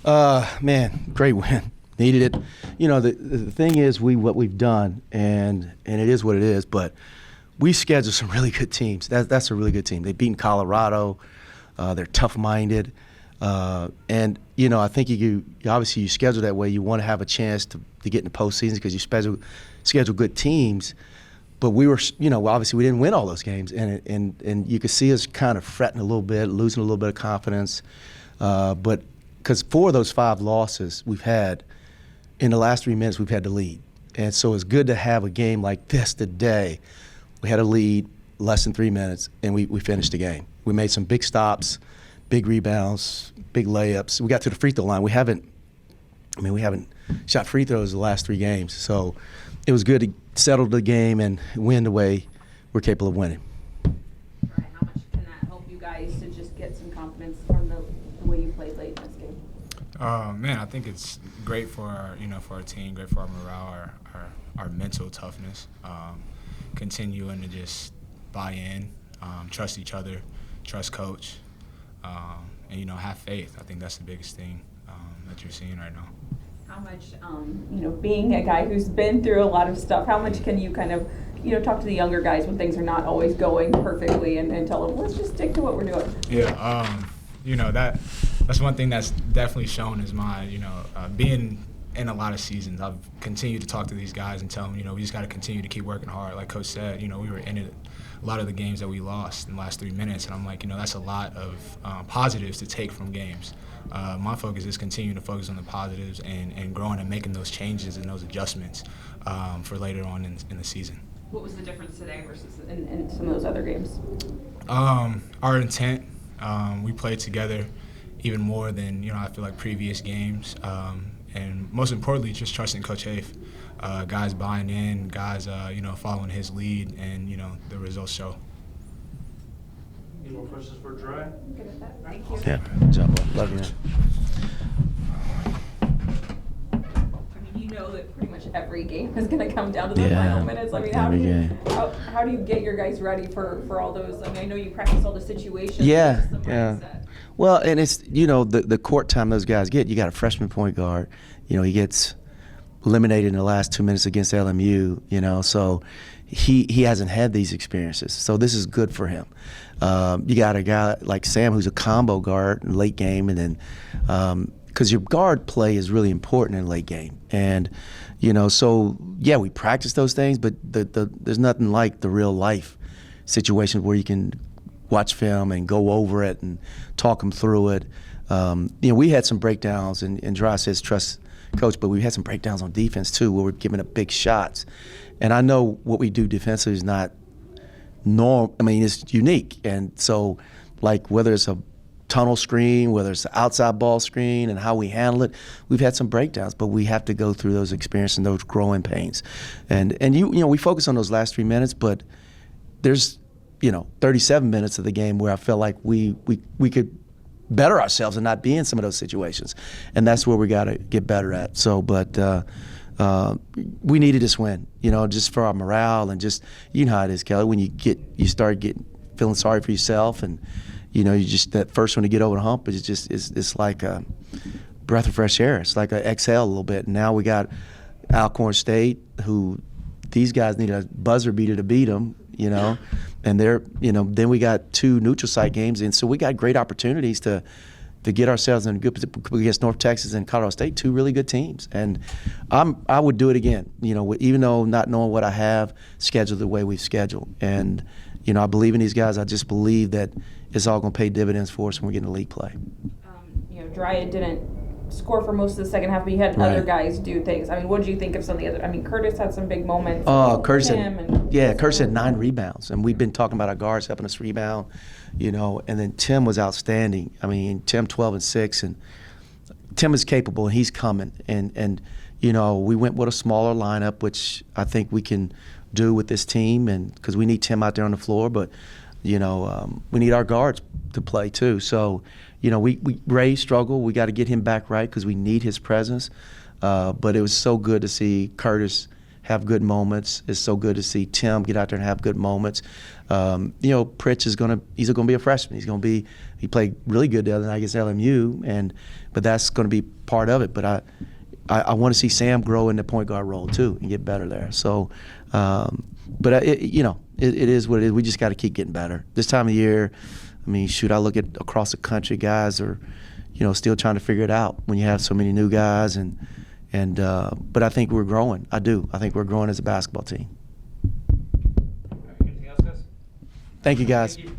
Man, great win. Needed it. You know, the thing is, what we've done, and it is what it is, but we scheduled some really good teams. That's a really good team. They've beaten Colorado. They're tough-minded. And, you know, I think you obviously you schedule that way. You want to have a chance to get in the postseason because you schedule good teams. But we were, you know, obviously we didn't win all those games. And you could see us kind of fretting a little bit, losing a little bit of confidence. But because 4 of those 5 losses we've had, in the last 3 minutes we've had the lead. And so it's good to have a game like this today. We had a lead, less than 3 minutes, and we finished the game. We made some big stops, big rebounds, big layups. We got to the free throw line. We haven't shot free throws the last 3 games. So it was good to settle the game and win the way we're capable of winning. Right, how much can that help you guys to just get some confidence from the way you played late in this game? Man, I think it's great for our team, great for our morale, our mental toughness. Continuing to just buy in, trust each other, trust coach, and have faith. I think that's the biggest thing that you're seeing right now. How much, being a guy who's been through a lot of stuff, how much can you kind of, talk to the younger guys when things are not always going perfectly and tell them, let's just stick to what we're doing? Yeah, that's one thing that's definitely shown is being in a lot of seasons. I've continued to talk to these guys and tell them, we just got to continue to keep working hard. Like Coach said, we were in it. A lot of the games that we lost in the last 3 minutes, and I'm like, that's a lot of positives to take from games. My focus is continuing to focus on the positives and growing and making those changes and those adjustments for later on in the season. What was the difference today versus in some of those other games? Our intent, we played together even more than, I feel like previous games. And most importantly, just trusting Coach Haith. Guys buying in, guys, following his lead, and, the results show. Any more questions for Jeriah? Good at that. Thank you. Yeah, good job, bud. Love you. That pretty much every game is going to come down to the final minutes. I mean, how do you get your guys ready for all those? I mean, I know you practice all the situations. Yeah. Well, and it's, the court time those guys get. You got a freshman point guard. He gets eliminated in the last 2 minutes against LMU, so he hasn't had these experiences. So this is good for him. You got a guy like Sam who's a combo guard in late game, and then because your guard play is really important in late game. And, so, yeah, we practice those things, but there's nothing like the real life situations where you can watch film and go over it and talk them through it. We had some breakdowns, and Jeriah says trust coach, but we had some breakdowns on defense too where we're giving up big shots. And I know what we do defensively is not normal. I mean, it's unique. And so, like, whether it's a tunnel screen, whether it's an outside ball screen, and how we handle it, we've had some breakdowns, but we have to go through those experiences and those growing pains. And we focus on those last 3 minutes, but there's 37 minutes of the game where I felt like we could better ourselves and not be in some of those situations, and that's where we got to get better at. So, but we needed this win, just for our morale, and just how it is, Kelly. When you start feeling sorry for yourself, and you just that first one to get over the hump is just it's like a breath of fresh air. It's like an exhale a little bit. And now we got Alcorn State, who these guys need a buzzer beater to beat them, and they're, then we got 2 neutral site games, and so we got great opportunities to get ourselves in a good position against North Texas and Colorado State, 2 really good teams. And I would do it again, even though not knowing what I have scheduled the way we've scheduled. And, I believe in these guys. I just believe that it's all going to pay dividends for us when we get into league play. Jeriah didn't score for most of the second half, but you had other guys do things. I mean, what did you think of some of the other? I mean, Curtis had some big moments. Curtis had 9 rebounds, and we've been talking about our guards helping us rebound, and then Tim was outstanding. I mean, Tim 12 and 6, and Tim is capable, and he's coming. And we went with a smaller lineup, which I think we can do with this team, and because we need Tim out there on the floor, but we need our guards to play too. So, Ray struggled. We got to get him back right because we need his presence. But it was so good to see Curtis have good moments. It's so good to see Tim get out there and have good moments. Pritch he's gonna be a freshman. He played really good the other night against LMU, but that's gonna be part of it. But I want to see Sam grow in the point guard role too and get better there. So, it is what it is. We just got to keep getting better. This time of year, I mean, shoot, I look at across the country, guys are, still trying to figure it out when you have so many new guys but I think we're growing. I do. I think we're growing as a basketball team. Anything else, guys? Thank you, guys. Thank you.